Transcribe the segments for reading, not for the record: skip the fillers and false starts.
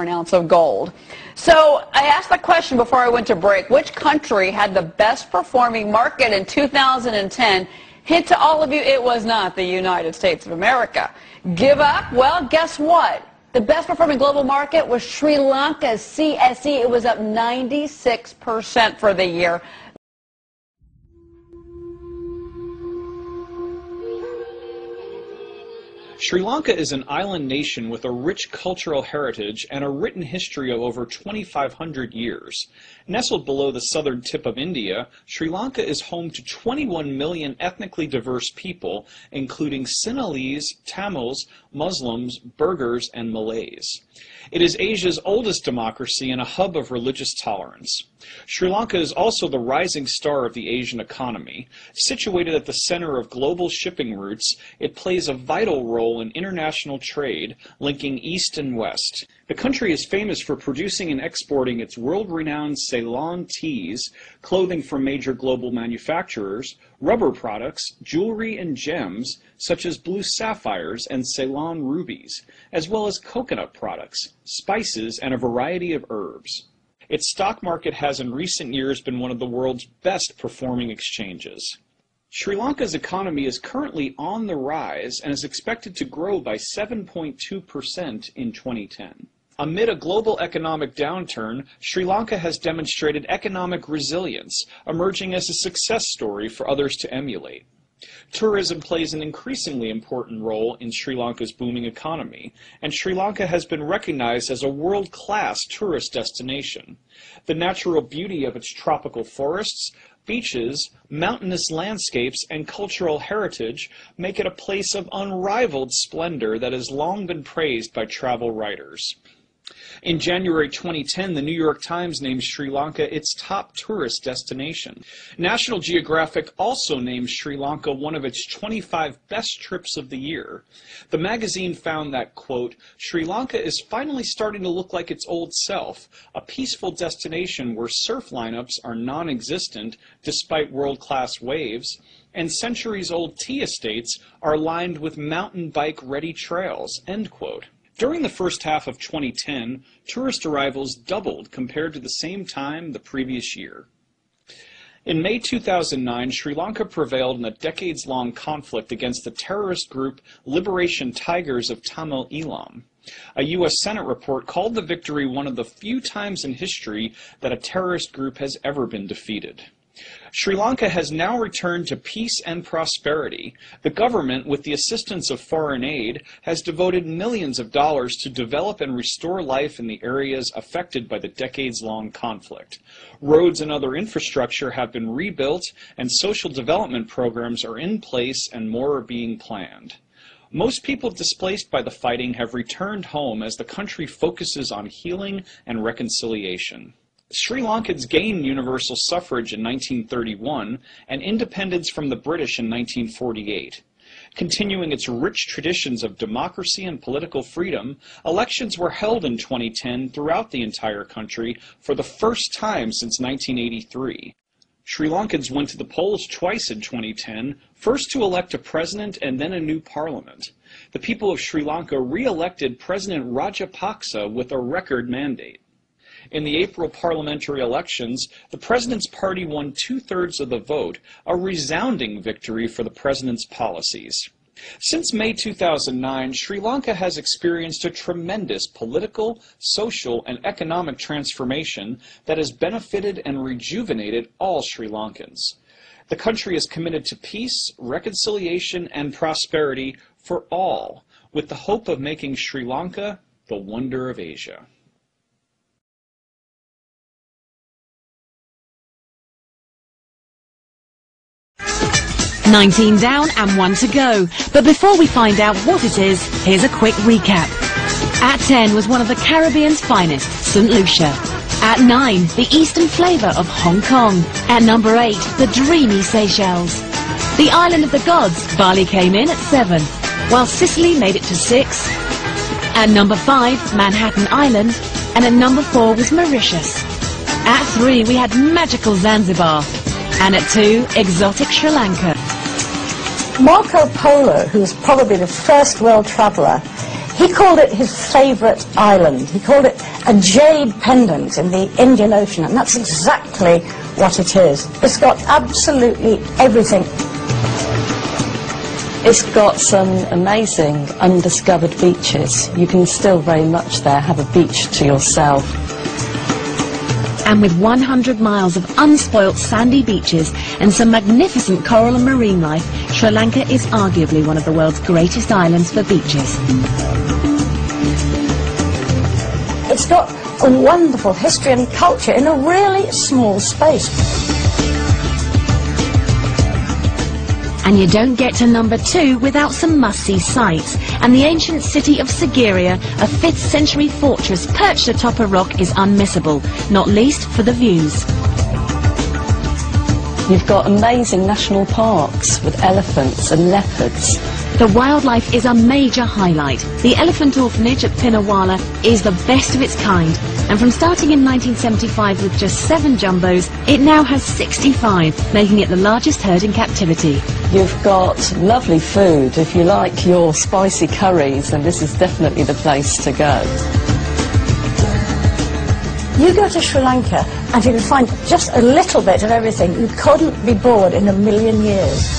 an ounce of gold. So I asked the question before I went to break, which country had the best performing market in 2010? Hint to all of you, it was not the United States of America. Give up? Well, guess what? The best performing global market was Sri Lanka's CSE. It was up 96% for the year. Sri Lanka is an island nation with a rich cultural heritage and a written history of over 2,500 years. Nestled below the southern tip of India, Sri Lanka is home to 21 million ethnically diverse people, including Sinhalese, Tamils, Muslims, Burghers, and Malays. It is Asia's oldest democracy and a hub of religious tolerance. Sri Lanka is also the rising star of the Asian economy. Situated at the center of global shipping routes, it plays a vital role in international trade, linking East and West. The country is famous for producing and exporting its world-renowned Ceylon teas, clothing from major global manufacturers, rubber products, jewelry, and gems, such as blue sapphires and Ceylon rubies, as well as coconut products, spices, and a variety of herbs. Its stock market has in recent years been one of the world's best performing exchanges. Sri Lanka's economy is currently on the rise and is expected to grow by 7.2% in 2010. Amid a global economic downturn, Sri Lanka has demonstrated economic resilience, emerging as a success story for others to emulate. Tourism plays an increasingly important role in Sri Lanka's booming economy, and Sri Lanka has been recognized as a world-class tourist destination. The natural beauty of its tropical forests, beaches, mountainous landscapes, and cultural heritage make it a place of unrivaled splendor that has long been praised by travel writers. In January 2010, the New York Times named Sri Lanka its top tourist destination. National Geographic also named Sri Lanka one of its 25 best trips of the year. The magazine found that, quote, Sri Lanka is finally starting to look like its old self, a peaceful destination where surf lineups are non-existent despite world-class waves, and centuries-old tea estates are lined with mountain bike-ready trails, end quote. During the first half of 2010, tourist arrivals doubled compared to the same time the previous year. In May 2009, Sri Lanka prevailed in a decades-long conflict against the terrorist group Liberation Tigers of Tamil Eelam. A U.S. Senate report called the victory one of the few times in history that a terrorist group has ever been defeated. Sri Lanka has now returned to peace and prosperity. The government, with the assistance of foreign aid, has devoted millions of dollars to develop and restore life in the areas affected by the decades-long conflict. Roads and other infrastructure have been rebuilt, and social development programs are in place and more are being planned. Most people displaced by the fighting have returned home as the country focuses on healing and reconciliation. Sri Lankans gained universal suffrage in 1931 and independence from the British in 1948. Continuing its rich traditions of democracy and political freedom, elections were held in 2010 throughout the entire country for the first time since 1983. Sri Lankans went to the polls twice in 2010, first to elect a president and then a new parliament. The people of Sri Lanka re-elected President Rajapaksa with a record mandate. In the April parliamentary elections, the president's party won 2/3 of the vote, a resounding victory for the president's policies. Since May 2009, Sri Lanka has experienced a tremendous political, social, and economic transformation that has benefited and rejuvenated all Sri Lankans. The country is committed to peace, reconciliation, and prosperity for all, with the hope of making Sri Lanka the wonder of Asia. 19 down and 1 to go. But before we find out what it is, here's a quick recap. At 10 was one of the Caribbean's finest, St. Lucia. At 9, the eastern flavour of Hong Kong. At number 8, the dreamy Seychelles. The island of the gods, Bali, came in at 7, while Sicily made it to 6. At number 5, Manhattan Island, and at number 4 was Mauritius. At 3, we had magical Zanzibar, and at 2, exotic Sri Lanka. Marco Polo, who was probably the first world traveller, He called it his favourite island. He called it a jade pendant in the Indian Ocean, and that's exactly what it is. It's got absolutely everything. It's got some amazing undiscovered beaches. You can still very much there have a beach to yourself. And with 100 miles of unspoilt sandy beaches and some magnificent coral and marine life, Sri Lanka is arguably one of the world's greatest islands for beaches. It's got a wonderful history and culture in a really small space. And you don't get to number 2 without some must-see sights. And the ancient city of Sigiriya, a 5th century fortress perched atop a rock, is unmissable, not least for the views. You've got amazing national parks with elephants and leopards. The wildlife is a major highlight. The elephant orphanage at Pinnawala is the best of its kind. And from starting in 1975 with just 7 jumbos, it now has 65, making it the largest herd in captivity. You've got lovely food. If you like your spicy curries, then this is definitely the place to go. You go to Sri Lanka and you can find just a little bit of everything. You couldn't be bored in a million years.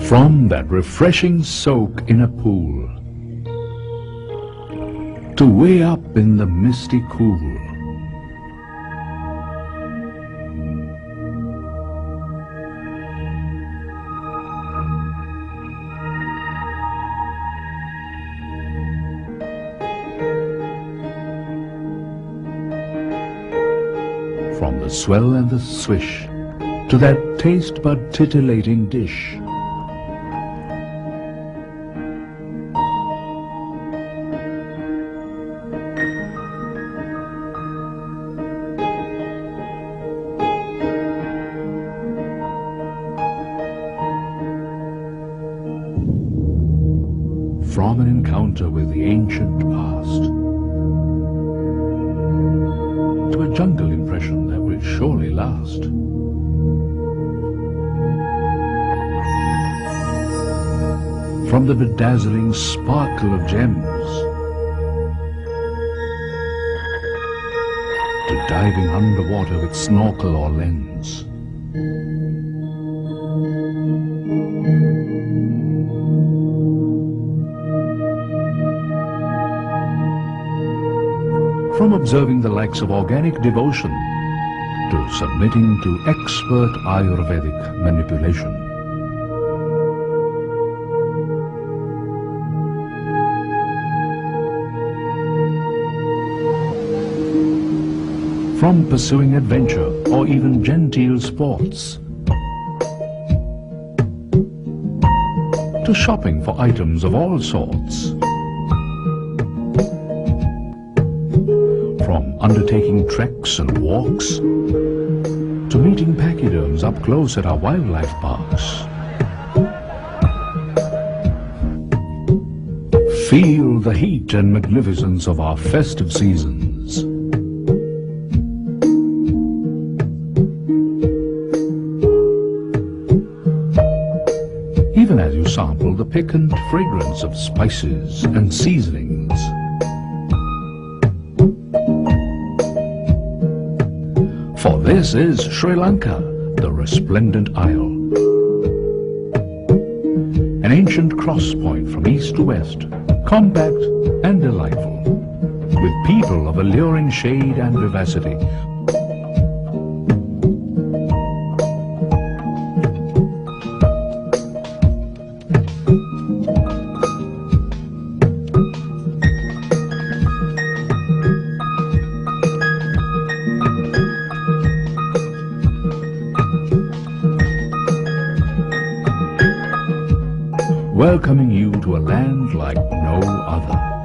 From that refreshing soak in a pool to way up in the misty cool, from the swell and the swish to that taste bud titillating dish. From an encounter with the ancient past to a jungle impression that will surely last. From the bedazzling sparkle of gems to diving underwater with snorkel or lens. From observing the likes of organic devotion to submitting to expert Ayurvedic manipulation. From pursuing adventure or even genteel sports to shopping for items of all sorts. From undertaking treks and walks to meeting pachyderms up close at our wildlife parks. Feel the heat and magnificence of our festive seasons. Even as you sample the piquant fragrance of spices and seasonings. For this is Sri Lanka, the resplendent isle. An ancient cross point from east to west, compact and delightful, with people of alluring shade and vivacity. welcoming you to a land like no other.